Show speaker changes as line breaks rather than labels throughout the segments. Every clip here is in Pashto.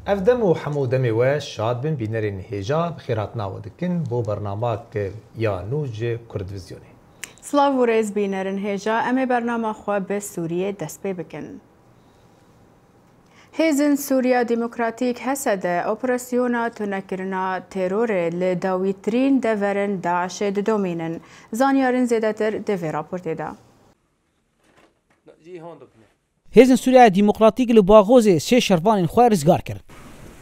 افدم و حمودم و شاد بن بینرین هیجا بخیرات ناودکن بو برنامه که یا نوج کردویزیونی.
سلاو و ریز بینرین هیجا امی برنامه خواه به سوریه دست پی بکن. هیزن سوریا دموکراتیک هسده اپراسیونا تنکرنا ترور لداویترین دورن داعش دومینن زانیارن زیادتر دوی راپورتی دا.
هیزن سوریا دموکراتیک لباغوز سه شروان خواه رزگار کرد.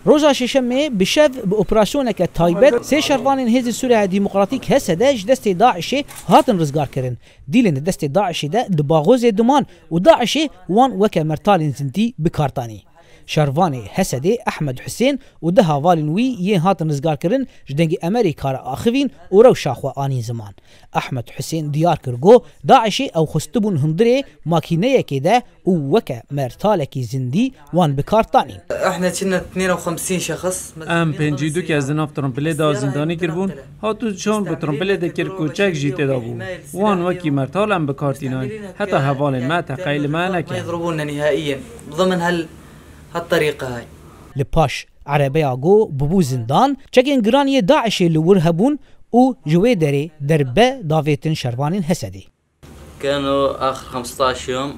روزا ششمه بشد به اپراسیون که تایبت سه شروان هیزن سوریا دموکراتیک هسده دست داعش هاتن رزگار کردن. دیلن دست داعش ده لباغوز دومان و داعش وان وک مرتال زندی بکارتانی. شروان هسده احمد حسین و ده هاوالنوی یه هاتن رزگار کرن جدنگ امریکا را آخوین و رو شاخوا آنی زمان. احمد حسین دیار کرگو داعش او خستبون هندره ماکینه که ده و وکه مرتالکی زندی وان بکارتانی.
احنا كنا 52 شخص.
ام پنجیدو که از ناف ترامپله دا زندانی کربون هاتو چون به ترامپله دا کرکوچک جیته دا بود. وان وکی مرتال ام بکارتینان حتی هوال ما تقیل ما نکن.
يضربوننا نهائيا ضمن هالطريقة هاي.
لپاش عربية جو ببو زندان چکن گرانی داعش لور هبون و جوه داره دربه داویتن شروانین هسدی.
كانوا آخر 15 يوم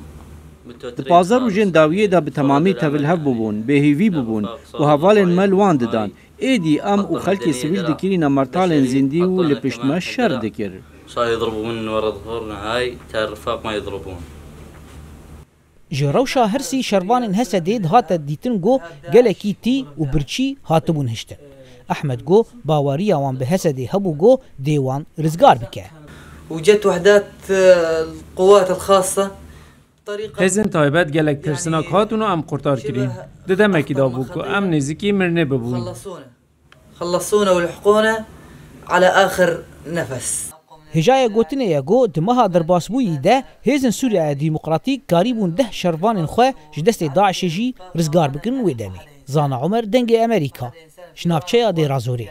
بازار و جن داویه دا به تمامی تول هب ببون به هیوی ببون و حوال ملوان دادن ایدی ام و خلق سویل دکیری نمرتال زندی و لپشتما شر دکر.
صار يضربوا من ورا ظهورنا هاي تعرفاق ما يضربون.
جروشا هرسی شروان هسده هات دیتن گو گلکی تی و برچی هاتبون هشته. احمد گو باوریا وان به هسده هبو گو دیوان رزگار بکه.
وجدت وحدات القوات الخاصة
هزن تایبت گلک ترسناک هاتونو ام قرطار کرین. ددمکی دا بو که ام نزیکی مرنه ببون.
خلصونا ولحقونا على آخر نفس.
هجای گوتنه یگو دمها در باسبویی ده هیزن سوریا دموکراتیک قریبون ده شروان خواه جدست داعش جی رزگار بکن و دمی. زانا عمر دنگ امریکا. شنابچه دی رازوری.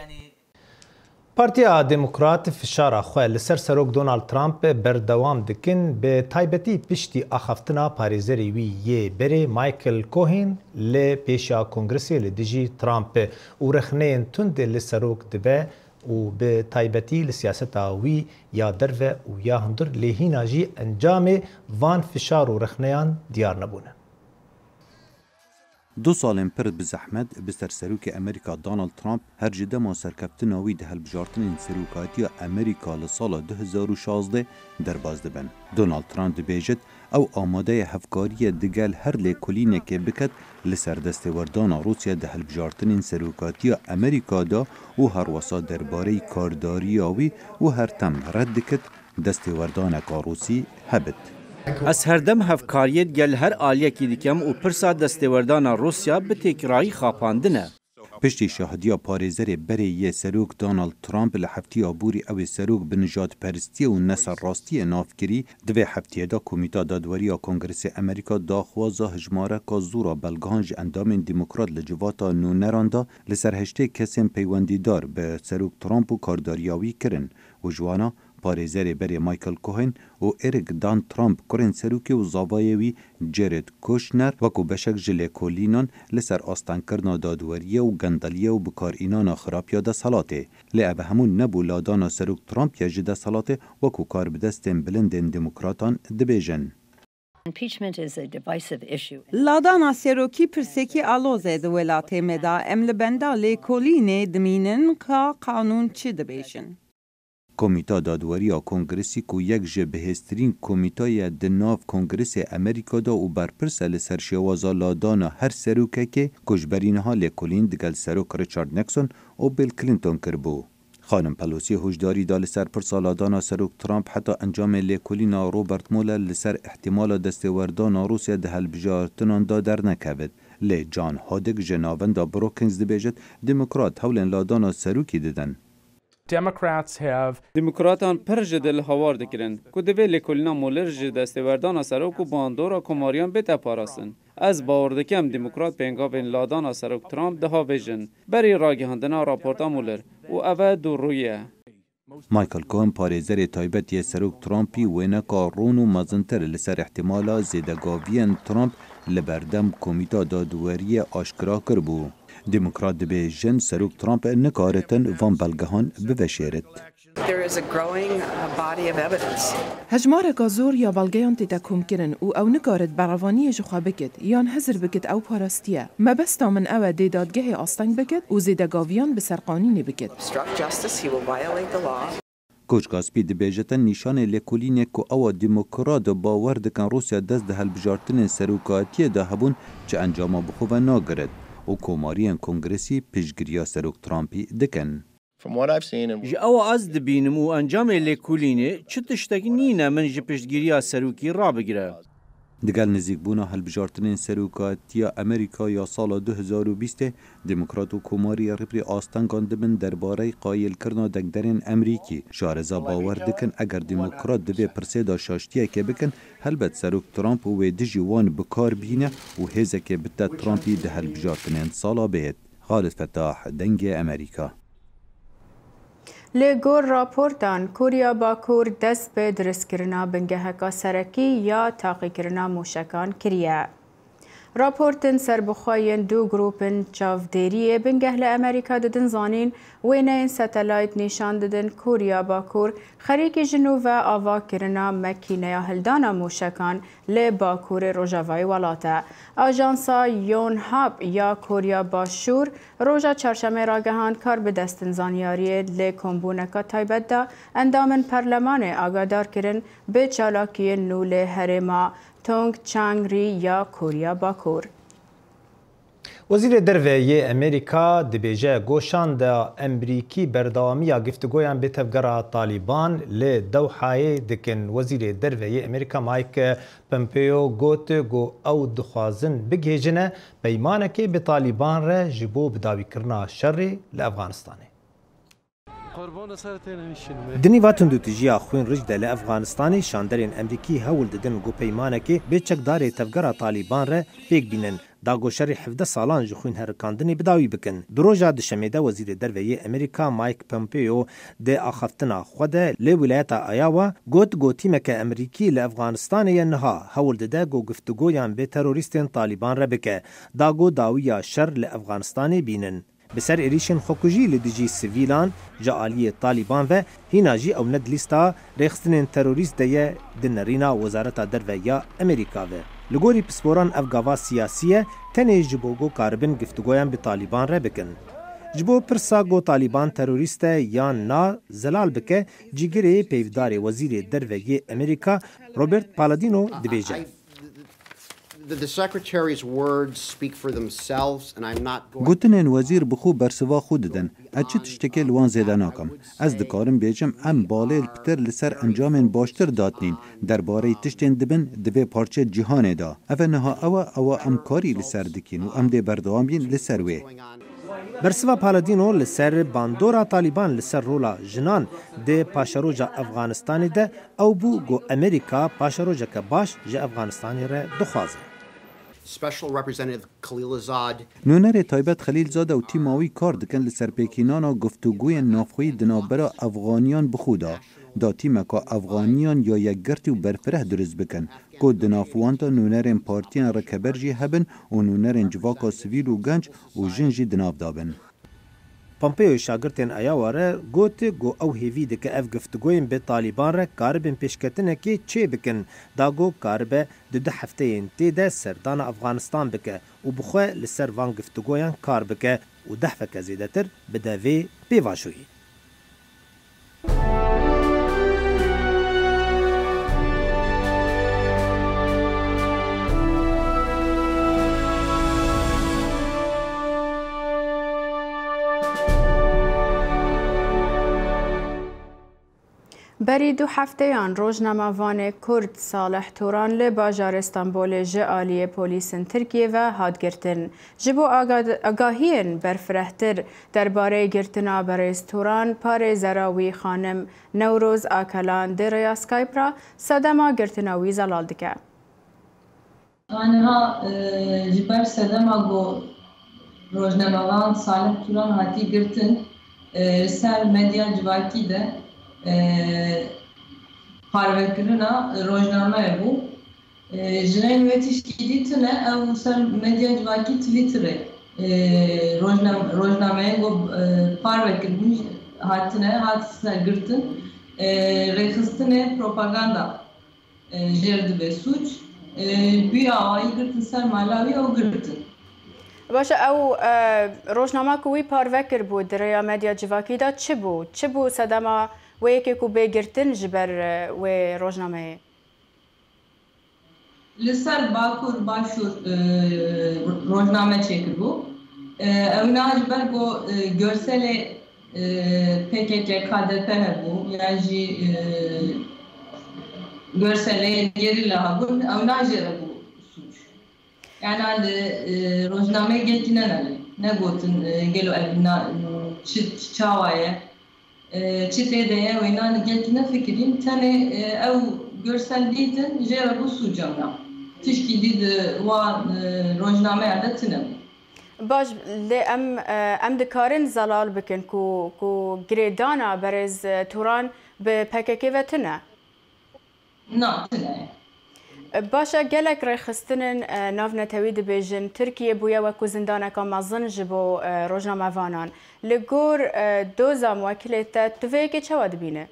پارتیا دموکرات فشار خواه لسر سروک دونالد ترامپ بردوام دکن به تایبتی پشتی آخفتنا پاریزری وی یه بره مایکل کوهین لپیشا کنگرسی لدیجی ترامپ و رخنین تند لسروک دبه و به تایبتی لسیاست وی یا درو و یا هندر لهینا جی انجام وان فشار و رخنیان دیار نبونه.
2 سالên pir bi zehmet bi serserokê Amerîka Donald Trump her ji dema serkeftina wî di helbijartinên serokatiya Amerîka li sala 2016 derbas dibin. Donald Trump dibêjit ew amadeye hevkariyê digel her lêkolînekê biket li ser destêwerdana Rûsya di helbijartinên serokatiya Amerîka da û herwesa derbareyî kardariya wî û her tem red dikit destêwerdaneka Rûsî hebit.
از هر دم هفکاریت گل هر آلیه کی دیکم و پرسا دستوردان روسیا به تکراری خاپاندنه.
پشتی شاهدیا پارێزerê berê yê serok Donald Trump li heftiya borî ew ê serok bi nijadperstiye û neserrastiyê navkirî divê heftiyê da Komîta Dadweriya Kongresê Amerîka daxwaza hijmareka zûra belgehan ji endamên demokrat li civata nûneran da li ser heştê kesên peywendîdar bi serok Trump û kardariya wî kirin û ji wana پارێزerê berê Michael Cohen û Eric Dan Trump kurên serokê û zavayê wî Jared Kushner wekû beşek ji lêkolînan li ser astenkirina dadweriye û gendeliye û bikarînana xirapiya deselatê. Lê ev hemû nebû ladana serok Trump ya ji deselatê wekû kar bi destên bilindên demokratan dibêjin.
Ladana serokî pirsekî alozê di welatê me da em li benda lêkolînê dimînin ka qanûn çi dibêjin.
Komîta Dadweriya Kongresî ku yek ji bihêztirîn komîtaya di nav Kongresê Amerîka da û berpirs e li ser şêwaza ladana her serokekê ku ji berî niha lêkolîn digel serok Richard Nixon û Bill Clinton kiribû. Xanim Pelosi hojdarî da li ser pirsa ladana serok Trump heta encamê lêkolîna Robert Mueller li ser ihtimala destêwerdana Rûsya di helbijartinan da dernekevit. Lê John Hoddick ji navenda Brookings dibêjit demokrat hewlên ladana serokî didin.
دموکراتان پر جدل هوار دکرن که دوی لکولینا مولر جد دستوردان سروک و باندورا کماریان بیت پاراسن. از باور دکم دموکرات پنگاوین لادان سروک ترامپ ده ها ویژن بری راگهاندنا راپورتا مولر و اوه دو رویه.
مایکل کوهن پارێزerê taybetiyê serok Trumpî wêneka ron û mezintir li ser ihtimala zêdegaviyên Trump li berdem Komîta Dadweriyê aşkira kiribû. دموکرات دبی جن سروک ترامپ نکارتن وان بلگهان بوشیرد.
هجمارك زور يا بلغيان تتكم كرن او نكارت براواني جخوا بكت يان هزر بكت او باراستيا ما بستا من او ديدادگه آستنگ بكت و زيدگاويان بسرقانين بكت.
کوچکاسپی دبیجتن نشان لکولینه که او دموکرات باور دکن روسیا دست ده هلبجارتن سروکاتی ده هبون چه انجام بخواه ناگرد و کوماریان کنگرسی پیشگیری سروک ترامپی دکن.
جی او از دبینم و انجام لکولینه چه تشتگی نینه من جی پیشگیری سروکی را بگیره.
دگل نزیک بونا هلبجارتنین سروکاتیا امریکا یا سال 2020 دموکرات و کوماری رپری آستانگان دبن درباره قایل کرنا دگدرین امریکی شارزا باور دکن اگر دموکرات دبی پرسیدا شاشتیه که بکن هلبت سروک ترامپ و دجی وان بکار بینه و هزه که بتا ترامپی ده هلبجارتنین سالا بید. خالد فتاح دنگ امریکا.
لگور راپورتان کوریا باکور دست به درستکرنا بنگهکا سرکی یا تاقیکرنا موشکان کریه. راپورتن سربخواین دو گروپن چاودیری بنگهل امریکا ددن زانین وینه این ستلایت نشان ددن کوریا باکور خریک جنوب آوا کرنا مکینه هلدانا موشکان لی باکور روژاوای ولاته. آژانسا یون هاب یا کوریا باشور روژا چهارشنبه راگهاند کار به دستن زانیاری لی کمبونکا تایبت دا اندامن پرلمان آگادار کرن به چالاکی نول هرما تونگ چانگری یا کوریا باکور.
وزیر درویه امریکا دبیجه گوشان دا امریکی بردوامی یا گفتگویان به تفگرا طالبان لی دوحای دکن. وزیر درویه امریکا مایک پمپیو گوت گو او دخوازن بگیجنه بیمانه که به طالبان را جبو بداوی کرنا شر لافغانستانه. دنی واتن دو تجیا خوین رجده لافغانستانی شاندرین امریکی هول ددن گو پیمانه که به چکدار تفگرا طالبان را پیک بینن. داگو شر 17 سالان جخوین هرکاندنی بداوی بکن. دروجا دشمیده وزیر درویه امریکا مایک پمپیو ده آخفتنا خوده لی ولایت آیاوا گو تیمک امریکی لافغانستان ینها هول دده گو گفتگویان به تروریستین طالبان را بکه. داگو داویا شر لافغانستانی بینن. بسر ایریشن خوکوژی لدیجی سیویلان جالی طالبان و هیناجی او ند لیستا ریخستن تروریست دیه دنرینا وزارت درویه امریکا و لگوری پسپوران افگاوا سیاسیه تنه جبوگو کاربن گفتگویان به طالبان را بکن. جبو پرساگو طالبان تروریست یا نا زلال بکه جیگری پیودار وزیر درویه امریکا روبرت پالادینو دبیجه.
گوتنین وزیر بخو برسوا خود دن اچه تشتکه لوان زیده ناکم از دکارم بیجم ام باله پتر لسر انجام باشتر دادنین درباره تشتین دبن دوی پارچه جهانه دا اوه نها او امکاری لسر دکین و ام ده بردوامین لسر وی
برسوا پالادینو لسر باندورا طالبان لسر رولا جنان ده پاشروجا افغانستانی ده او بو گو امریکا پاشروجا که باش جا افغانستانی را دخوازه.
نونر تایبت خلیلزاده و تیماوی کار دکن لسر پیکینانا گفتگوی نافخوی دنابرا افغانیان بخودا دا تیمکا افغانیان یا یک گرتی و برفره درست بکن که دنافوانتا نونرین پارتیان رکبرجی هبن و نونرین جواکا سویل و گنج و جنجی دناف دابن.
پمپیو شاگرتین ایاواره گوت گو او هیوی دکه اف گفتگوین به طالبان را کاربن پیشکتنه که چه بکن داگو کاربه ده هفته این تیده سردان افغانستان بکه و بخواه لسر وان گفتگوین کار بکه و ده فکه زیده تر بدوی بیواشوی.
بری دو هفته آن روزنامه‌وان کرد صالح توران لی باجار استانبول جعالی پلیسن ترکیه و هادگرتن. جبو آگاهین برفرهتر درباره گرتنا برای توران پاره زراوی خانم نوروز آکلان در ریاسکایپ را صدما گرتناوی زلال دکه.
آنها جبر صدما گو روزنامه‌وان صالح توران هاتی گرتن سر مدیا جواکی ده پاروکرنا روزنامه بو جنین وتیش کیدیتنه او سر مدیا جواکی توییتره rojnameye parvekirmiş hat sergirtin rexistine propaganda jerdi ve suç büyü avayı girtin ser Malawi o girtin.
باشه او روزنامه کوی پاروکر بود دریا مدیا جواکی دا چه بود صدما و یکی کو بگرتن جبر و روزنامه
لسر باکور باشور روزنامه çekir bu. Evna jber go görsel PKK KDP bu yani görsel gerilla bu evna jere bu suç. Yani rozname geltine ne gotin gelo evna çavaya çitedeye ve inan geltine fikrin tane ev görsel değilden jere bu sucamna. Tişki did wa rozname adatine.
باش لی ام دکارن زلال بکن کو گریدانا برز توران به پککی و تنه؟
نه تنه.
باشه گلک ریخستنن ناو نتوید بیجن ترکیه بویا و کو زندانه که مزن جبو روزنامه وانان لگور دوزا موکلیت توی که چه واد بینه؟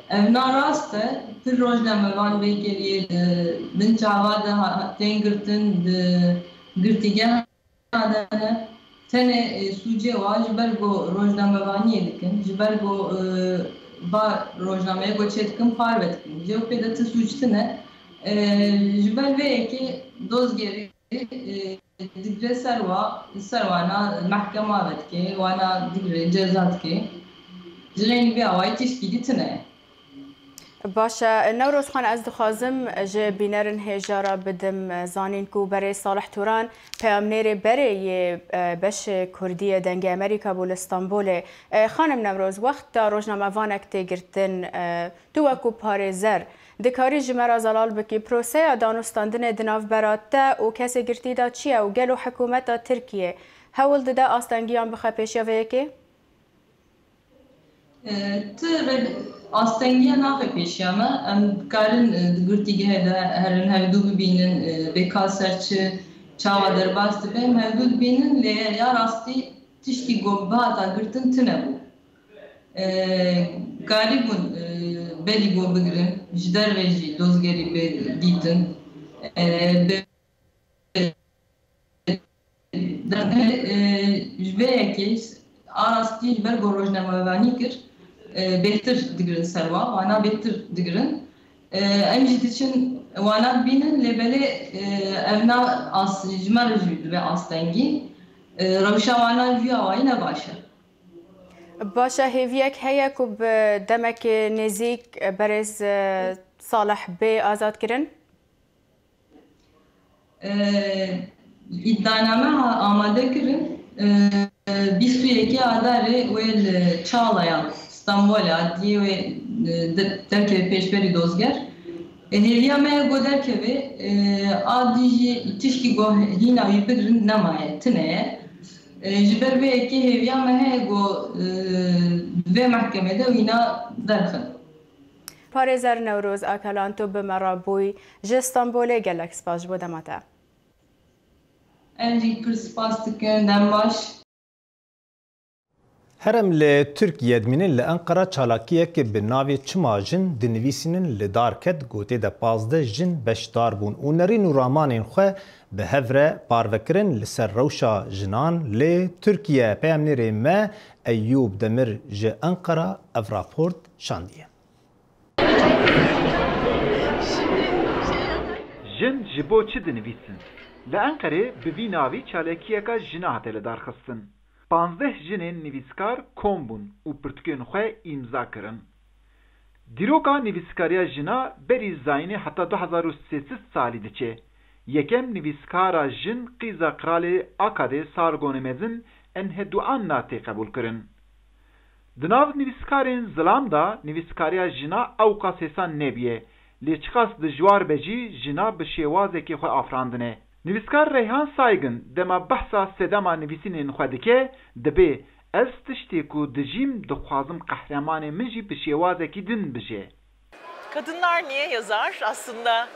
Evna rastı, tır rozname van ve geriye bin çavada tengirtin girtige adana tene suje var jibergo rozname vani edikin jibergo ba rozname go çetkin parvetkin jeopeda tı suçtine jiber ve ki doz geri digre servana mahkema vetki wana digre cezat ki جلنی بیا وای تشکیلی تنه.
باشه نوروز خان از دخوازم جه بینرن هجارا بدم زانین کو برای صالح توران پیامنیر برای بش کردی دنگ امریکا بول استانبول خانم نوروز وقت دا روزنامه وانک تگرتن تو وکو پارزر دکاری جمرا زلال بکی پروسه دانستاندن دناف براته و کسی گرتی دا چیه و گلو حکومت دا ترکیه هول دا آستانگیان بخوا پیشیا ویکی؟
تر astengiye nafe peşyama em karın gürtige herin hevdu bibinin bekalserçi çavadır bastı be hevdu bibinin le ya rasti tişki gobata gürtün tine bu garibun beli go bigrin jder veji dozgeri be gitin jbeyeki arasti jber gorojnama vanikir betir digirin serva, wana betir digirin. Emjid için wana binin lebele evna jmer jüyd ve astengi ravşa wana jüya vayna başa.
Başa heviyek heye kub demek nezik berez Salih Bey azad kirin?
İddianame amade kirin. Bir süreki adarı ve çağlayan İstanbul'a diye ve derke peşberi dozger. Heliya me goderke ve adici tişki go hina yipedrin namaye tine. Jiber ve ki heliya me go ve mahkemede hina derken.
پارێزەر نەورۆز ئاکەلانتۆ بمەڕابووی ji ئیستانبولê gelek spas ji bo dema te.
Em jî pir spas dikim dem baş.
Herem li Tirkiye dimînin li Enqera çalakiyekê bi navê çima jin dinivîsînin li darket gotê de 15 jin beşdar bûn û nerîn û ramanên xwe bi hev re parvekirin li ser rewşa jinan lê Tirkiye. Peyamnêrê me Eyyûb Demir ji Enqera ev raport şandiye.
Jin ji bo çi dinivîsin? Li Enqerê bi vî navî çalakiyeka jina hate li darxistin. 15 jinên nivîskar kom bûn û pirtûkên xwe îmza kirin. Dîroka nivîskariya jina berî zayînê heta 2003 salî diçe. Yekem nivîskara jin qîza Qiralê Akadê Sargonê mezin Enheduanna tê qebûl kirin. Di nav nivîskarên zilam da nivîskariya jina ewqa sêsan nebiye. Lê çiqas dijwar be jî jina bi şêwazekê xwe afirandine. Nivîskar Reyhan Saygin dema behsa sedema nivîsînên xwe dike dibe ez tiştê ku dijîm dixwazim qehremanê min jî bi şêwazekî din bije.
Kadınlar niye yazar? Aslında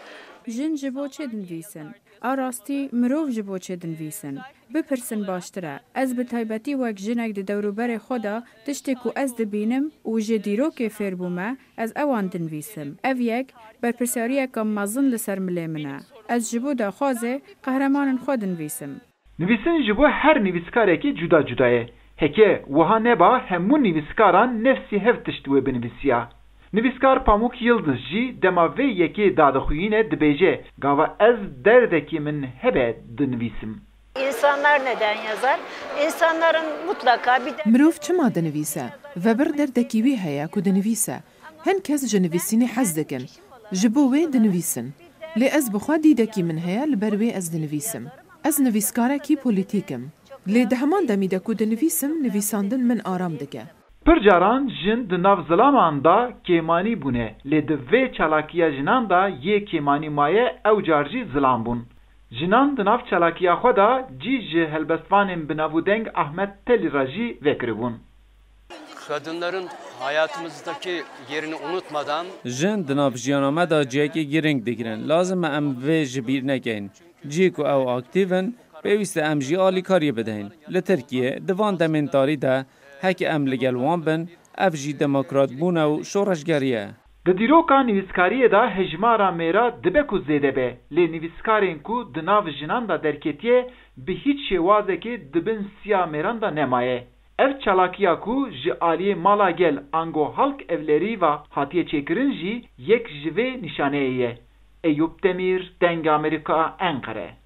Jin ji bo çê dinivîsin? آراستی مروف جبو چه دنویسن بپرسن باشتره از به تایبتی وک جنک ده دوروبر خدا تشتی کو از دبینم و جدیرو که فیر بومه از اوان دنویسم او یک برپرسیاری کم مزن لسر ملی منه از جبو دا خوازه قهرمان خود دنویسم
نویسن جبو هر نویسکارێکی جودا جودایه هکه وها نبا همون نویسکاران نفسی هفتشتوه بنویسیا نویسکار پاموک یلدز جی دما وی یکی دادخویینه dibêje gava ez derdekî min hebe dinivîsim.
İnsanlar neden yazar? İnsanların mutlaka bir
مرۆڤ çima dinivîse ve bir derdekî wî heye ku dinivîse hin kes ji nivîsînê hez dikin ji bo wê dinivîsin lê ez bixwe dîdekî min heye li ber wê ez dinivîsim ez nivîskarekî polîtîkim lê di heman demî de ku dinivîsim nivîsandin min aram dike
Pir caran jin di nav zilaman da kêmanî bûne lê di vê çalakiya jinan da yê kêmanî maye ew car jî zilam bûn. Jinan di nav çalakiya xwe da cî ji helbestvanên binavûdeng Ahmet Telîra jî vekiribûn.
Kadınların hayatımızdaki yerini unutmadan
Jin di nav jiyana me da ciyekê girîng dikirin. Lazim e em vê ji bîr nekin. Cî ku ew aktiv in, pêwîst e em jî alîkariyê bidin. Li Tirkiye di van demên tarî de hekî em li gel wan bin, ev jî demokrat bûn û şoreşgerî ye.
Di dîroka nivîskariyê da hejmara mêra dibe ku zêde be lê nivîskarên ku di nav jinan da derketiye bi hiç şêwazekê dibin siya mêran da nemaye. Ev çalakiya ku ji aliyê mala gel ango halk evlerî ve hatiye çêkirin jî yek ji vê nîşaneyê ye. Eyüp Demir, Deng Amerika, Ankara.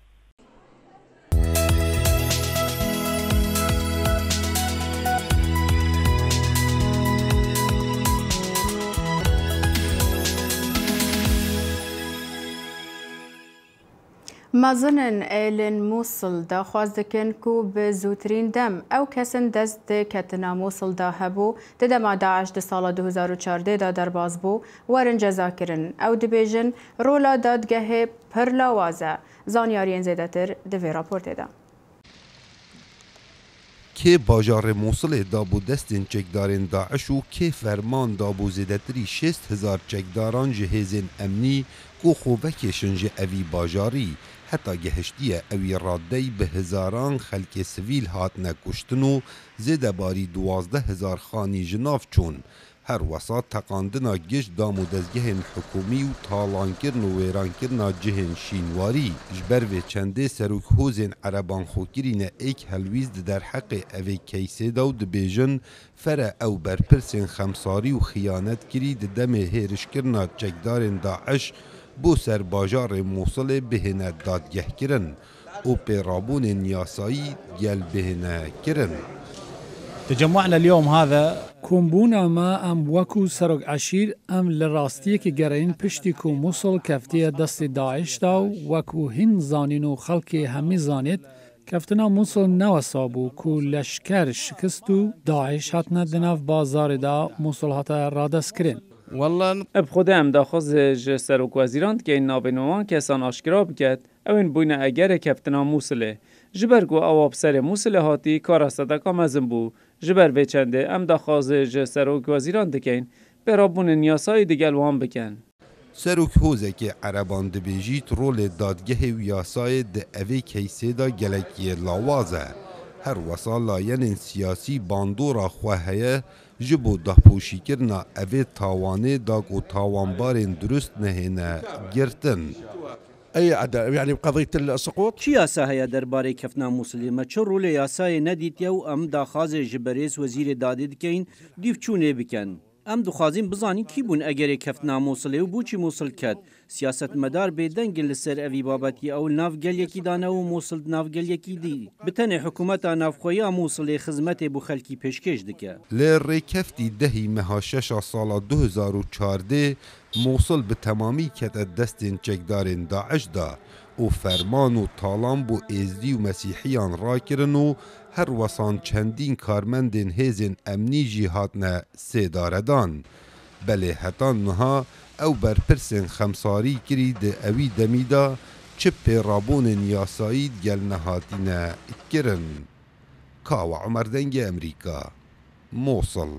مازنن ایلن موصل دا خواست دکن کو به زودترین دم او کسن دست ده کتنا موصل دا هبو ده دما داعش ده سال 2014 دا درباز بو ورن جزا کرن او ده بیجن رولا دادگه پر لاوازه زانیارین زیده تر ده وی راپورت ده
که باجار موصل دابو دستین چکدارین داعش و که فرمان دابو زیدتری 60,000 چکداران جهیزین امنی کو خوبکشن جه اوی باجاری حتی گهشتیه اوی رادهی به هزاران خلک سویل هات نکشتن و زیده باری 12,000 خانی جناف چون هر وسط تقاندنا گشت دام و دزگهن حکومی و تالان کرن و ویران کرنا جهن شینواری جبر و چنده سروک حوزن عربان خوکرین ایک هلویز در حق اوی کیسه داو دبیجن فره او برپرسن خمساری و خیانت کری دم هیرش کرنا چکدارن داعش بو سر باجار موصل بهنه دادگه کرن و پیرابون نیاسایی گل بهنه کرن
تجمعنا اليوم هذا
كومبونا ما ام وكو سرق عشير ام لراستيه كي جرين بشتي كو موصل كفتيه دست داعش داو وكو هن زانينو خلقي همي زانيت كفتنا موصل نوصابو كو لشكر شكستو داعش هاتنا دناف بازار دا موصل هاتا رادس کرن
والله اب خودم داخوز سرک وزیران که این نابنوان کسان آشکرا بکد اوین بوینه اگر کفتنا موصله جبرگو اواب سر موصله هاتی کار استدکا مزم بو جبر و چنده ام داخوز سرک وزیران دکین برابون نیاسای دیگل وان بکن
سروک حوزه که عربان دبیجیت رول دادگه و یاسای ده اوی کیسه دا گلکی لاوازه هر وصال لاین سیاسی باندورا خواهیه جبو دهپوشی کرنا اوی تاوانه داگ و تاوانبارین درست نهینه گرتن
اي يعني بقضيه السقوط
چی یاسا هيا درباره کفنا موصلی ما چه رول یاسای ندیت یو ام داخواز جبریز وزیر دادی دکین دیف چونه بکن ام دخوازین بزانی کی بون اگر کفنا موصلی و بوچی موصل کد سیاست مدار بیدنگ لسر اوی بابتی او ناف گل یکی دانه و موصل ناف گل یکی دی بتنه حکومت ناف خویا موصلی خدمت بو خلکی پیشکش دکه
لری کفتی دهی مهاشش سال 2014 موصل به تمامی کت دستین چکدارین داعش دا و فرمان و طالان بو ازدی و مسیحیان را کرن و هر وسان چندین کارمندین هیزن امنی جیهاتنا سیداردان بله حتان نها او برپرسن خمساری کری ده اوی دمیدا چه پیرابون یاسایی گل نهاتینا کرن کاو عمر دنگ امریکا موصل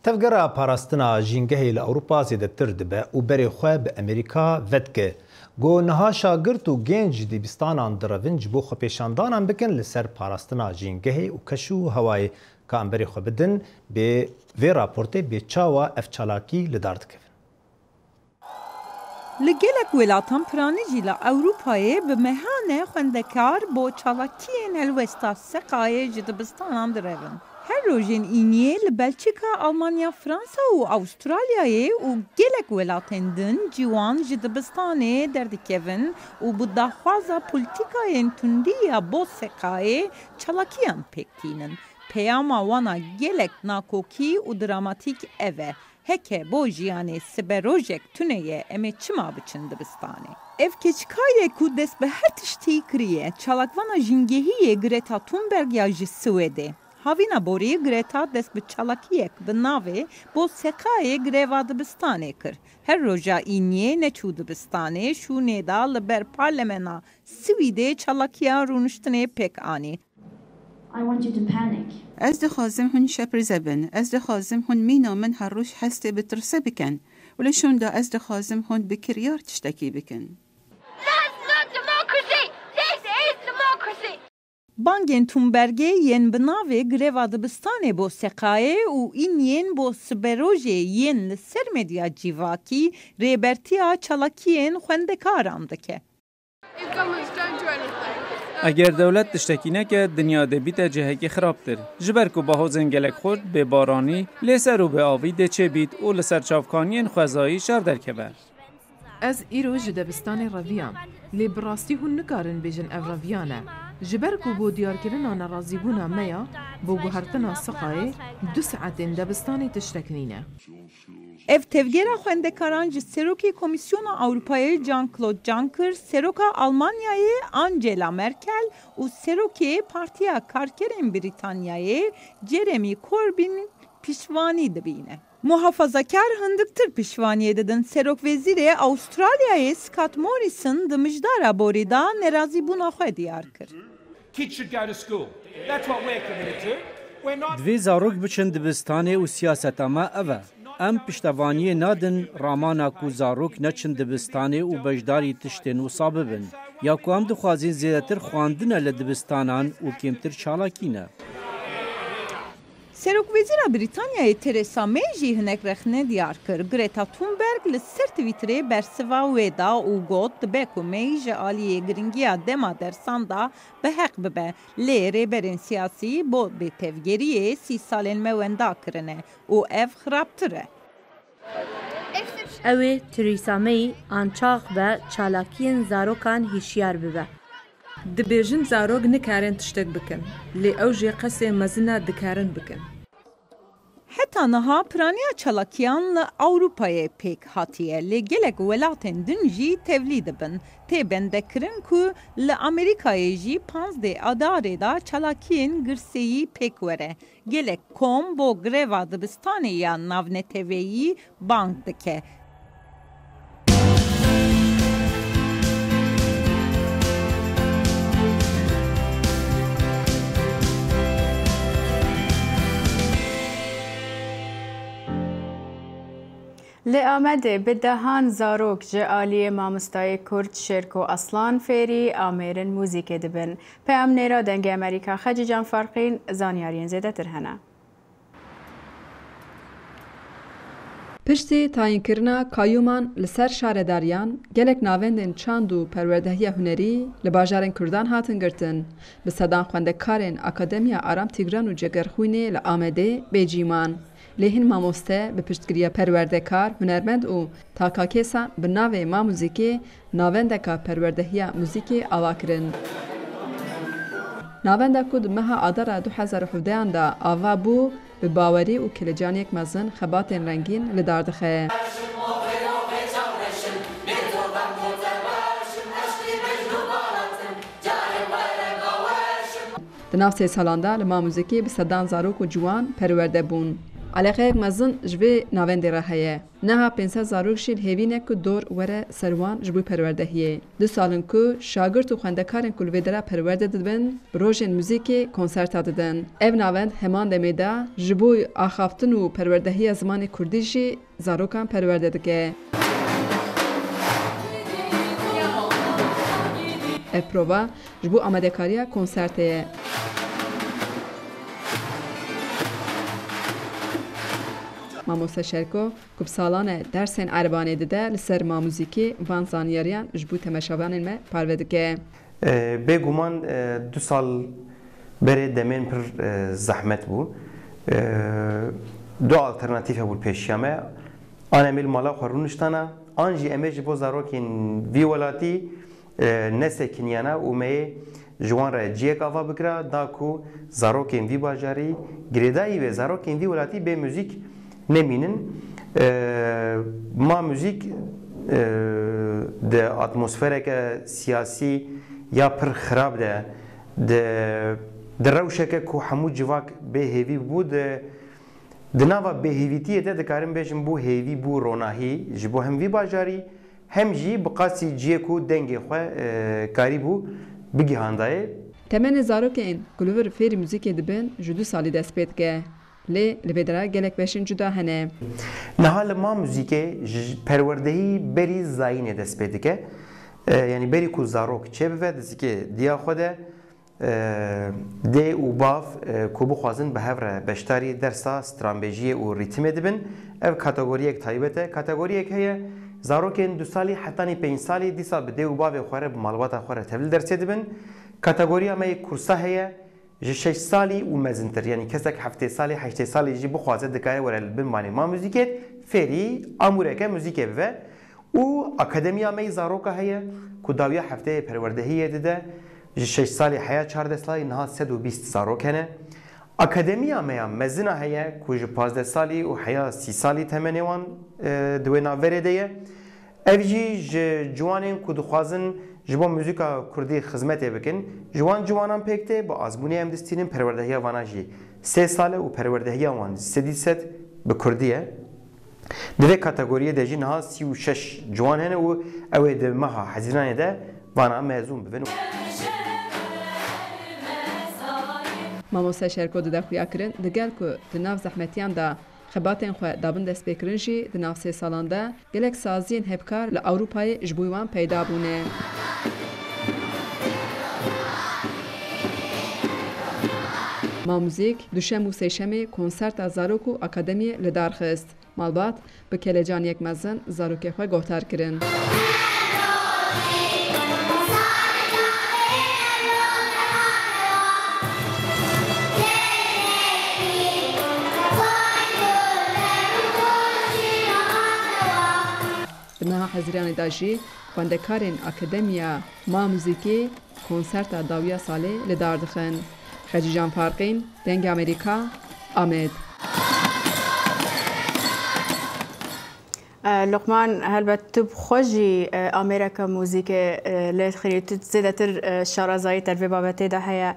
تفگرا پاراستنا جینگهی لأوروپا زیده تر دبه و بری خواه به امریکا ودکه گو نها شاگرد و گنج دیبستانان درونج بو خپیشاندانان بکن لسر پاراستنا جینگهی و کشو هوای کامبری خو بدن به وی راپورته به چاوا افچالاکی لدارد کفن.
لگلک ولاتان پرانجی لأوروپای به مهانه خوندکار با چالاکین الوستا سقای جدبستانان درون. هر روزین اینیه لبلچیکا، آلمانیا، فرانسا و استرالیای و گلک ولاتن دن جوان جدبستانه دردکون و بداخوازا پولیتیکای تندیا با سقای چالاکیان پکتینن. پیاما وانا گلک ناکوکی و دراماتیک اوه. هکه با جیانه سبروژک تونهیه امی چما بچن دبستانه. اف کچکایه که دست به هر تشتی کریه چالاکوانا جنگهیه گریتا تونبرگ یا جسویده. هاوینا بوری گریتا دست به چالاکیه که به ناوه با سقای گریوا دبستانه کر. هر روژا اینیه نچو دبستانه شونه دا لبر پارلمنا سویده چالاکیا رونشتنه پک آنی.
I want you to panic.
از دخوازم هن شپرزه بن، از دخوازم هن مینا من هر روش هسته بترسه بکن، ولشون دا از دخوازم هن بکریار تشتکی بکن.
That's not democracy! This is democracy!
بانگین تونبرگه ین بناوه گریوا دبستانه با سقایه و این ین با سبروژه ین لسر مدیا جیواکی ریبرتیا چالاکین خوندکاران دکه.
If governments don't do anything,
اگر دولت تشتکی نکرد دنیا دبیت جهکی خرابتر. جبر کو با حوزن گلک خود به بارانی لسر و به آوی دچه بیت و لسر چافکانین خوزایی شر در کبر.
از ایرو جدبستان رویام لی براستی هون نکارن بیجن او رویانه. جبر کو بو دیار کرنا نرازی بونا میا بو گوهرتنا سقای 2 ساعت دبستانی تشتکنینه.
اف تفگیرا خوندکاران جی سروکی کمیسیون اروپایی جان کلود جانکر، سروکا آلمانیای آنجلا مرکل و سروکی پارتیا کارکرین بریتانیای جرمی کوربین پیشوانی دبینه. محافظه‌کار هندکتر پیشوانی دادن سروک وزیر استرالیای سکات موریسون دمجدارا بوریدا نرازی بونا خو دیار کرد.
دوی زاروک بچن دبستانه و سیاست اما اوه. ام پشتوانی نادن رامانا کو زاروک نچن دبستانه و بجداری تشتن و صاببن. یا کو هم دخوازین زیادتر خواندنه لدبستانان و کمتر چالاکینه.
سروک وزیر بریتانیای ترسا می جی هنک رخنه دیار کر. گریتا تونبرگ لسر تویتره برسوا ویدا و گوت دبکو می جالیه گرنگیا دما درسان دا به حق ببه. لیره برین سیاسی بود به تفگیریه 30 سالین موندا کرنه و اف خرابتره.
اوه تریسا می آنچاق به چالاکین زاروکان هیشیار ببه.
دبیجن زاروگ نکارن تشتک بکن لی اوجی قصه مزنه دکارن بکن.
حتی نها پرانیا چالاکیان لأوروپای پیک هاتیه لی گلک ولاتن دنجی تولید بن تی بندکرن که لأمریکای جی 15 آداره دا چالاکین گرسیی پیک وره گلک کوم با گریوا دبستانی یا ناونه تیویی بانک دکه.
لآمده به دهان زاروک جعالی مامستای کرد شرک و اصلان فیری آمیرن موزیک دبن. پیام نیرا دنگ امریکا خجیجان فرقین زانیارین زیده ترهنه.
پشتی تاینکرنا کایومان لسر شارداریان گلک ناوندن چاند و پروردهی هنری لباجارن کردان هاتن گرتن به صدان خوندکارن اکادمیا آرام تیگران و جگرخوینه لآمده بیجیمان. لیهن ماموسته به پشتگیری پروردهکار هنرمند و تاکاکیسا به ناو ما موزیکی ناوندکا پروردهی موزیکی آوا کرن. ناونده کود مها آدار 2017 دا آوا بو به باوری و کلجانیک مزن خبات رنگین لداردخه. دناو 3 سالانده لما موزیکی به صدان زاروک و جوان پرورده بون. علاقه یک مزن جوی ناوندی را هیه. نها 500 زاروک شیل هیوینه که دور وره سروان جبوی پرورده هیه. 2 سالن که شاگرد و خوندکارن کلویدره پرورده دادبن بروژن موزیکی کنسرت دادن. او ناوند همان دمیده جبوی آخافتن و پرورده هیه زمان کردیشی زاروکان پرورده دگه. اپرووا جبو آمادهکاریه کنسرتیه. مامۆستا شەرکۆ کو ساڵانە دەرسێن عەربانێ دەدە لەسەر مامۆزیکی وان زانیاریان ji bo تەماشاوانên me parve dike.
Bêguman 2 sal berê demên pir zehmet bû. Du alternatîf hebû pêşiya me. An em ê mala xwe rûniştana, an jî em ê ji bo zarokên vî welatî nesekîniyana û me yê ji wan re ciyek ava bikira da ku zarokên vî bajarî girêdayî ve zarokên vî welatî bê müzik nemînin. Ma müzik de atmosfereke siyasî ya pir xirab de di rewşeke ku hemû civak bêhêvî bû di nava bêhêvîtiyê de dikarin bêjin bû hêvî bû ronahî ji bo hem vî bajarî hem jî bi qasî ciyek û dengê xwe karî bû bigîhandaye.
Temenê zarokên ku li vir fêrî muzîkê dibin ji 2 salî dest pê dike. Lê li vê de gelek beşên cuda hene.
Niha li ma muzîkê ji perwerdehî berî zayînê dest pê dike. Yani berî ku zarok çêbive dizîkê diya xwe de dê û bav ku bixwazin bi hev re beşdarî dersa stranbêjiyê û rîtmê dibin. Ev kategoriyek taybet e. Kategoriyek heye zarokên 2 salî hetanî 5 salî dîsa bi dê û bavê xwe re bi malbata xwe re tevlî dersê dibin. Kategoriya me kursa heye ji 6 salî û mezintir. Yani kesek 7 salî 8 salî jî bixwaze dikare were li bin malê ma muzîkê fêrî amûreke muzîkê bive. û akademiya me zaroka heye ku dawiya hefteyê perwerdehiyê dide ji 6 salî heya 14 salî niha 120 zarok hene. Akademiya me ya mezina heye ku ji 15 salî û heya 30 salî temenê wan di wê naverê de ye. Ev jî ji ciwanên ku dixwazin ji bo muzîka Kurdî xizmetê bikin. Ji wan ciwanan pêk tê bi azbûnê em distînin perwerdehiya wana jî 3 sal e û perwerdehiya wan 300 bi Kurdî ye. Di vê kategoriyê de jî niha 36 ciwan hene û ew ê di meha hezîranê de vana mezûn bibin.
Mamosta şerko dide xuya kirin digel ku di nav zehmetiyan da xebatên xwe dabin destpêkirin jî di nav 3 salan de gelek saziyên hevkar li Ewropayê ji bo wan peyda bûne. Mamûzik duşem û sêşemê konserta zarok û akademiyê li dar xist. Malbat bi kelecaniyek mezin zarokê xwe gohtar kirin. Bi niha hezîranê de jî xwendekarên akademiya mamûzîkê konserta dawiya salê li dar dixin. Xecîcan Farqîn, Dengê Amerîka, Amed.
لقمان هلبت تو بخوجی آمریکا موزیک لیت خیلی تو زیادتر شارازایی تر بابته ده هیا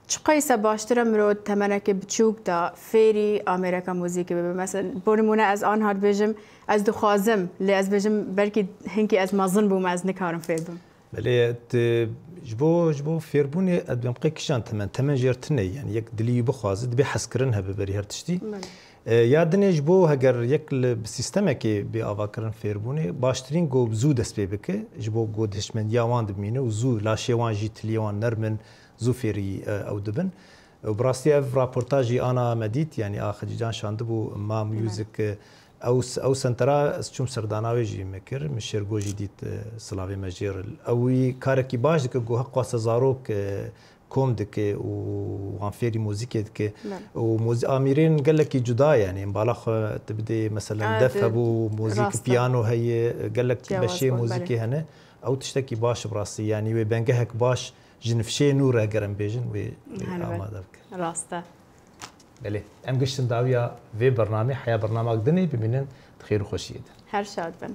چقدر سباشتر مرود تمنه که بچوک دا فری آمریکا موزیک ببین مثلا برمونه از آن هر بجم از دو خازم لی از بجم بلکه هنگی از مازن بوم از نکارم فیر بوم.
بله جبو فیربونی ادم قیکشان تمن جرتنی یعنی یک دلی بخوازد به حس کردن هب بری هر تشتی. یادنیش بو هگر یک سیستمی که به آواکران فیربونی باشترین گو زود دست پی بکه جبو گو دشمن یاوان دبینه و زو لاشیوان جیتلیوان نرمن زو فیری او دبن و براستی اف راپورتاجی آنا مدید یعنی آخری جان شانده بو ما میوزیک او سنترا چوم سرداناوی جی مکر مشرگو جی دیت سلاوی مجیر اوی کارکی باش دکه گو حق واسه زاروک كوم دكي وغنفيري موزيكي دكي واميرين قال لك جدا يعني مبالغ تبدي مثلا دفبو موزيك بيانو هي قال لك بشي موزيكي هنا او تشتكي باش براسي يعني وبنجهك باش جنفشي نورا قرن بيجن و امادك
راسته
بله ام قشتن داويا في برنامج حياه برنامج دني بمنن خير وخشيه
هر شاد بن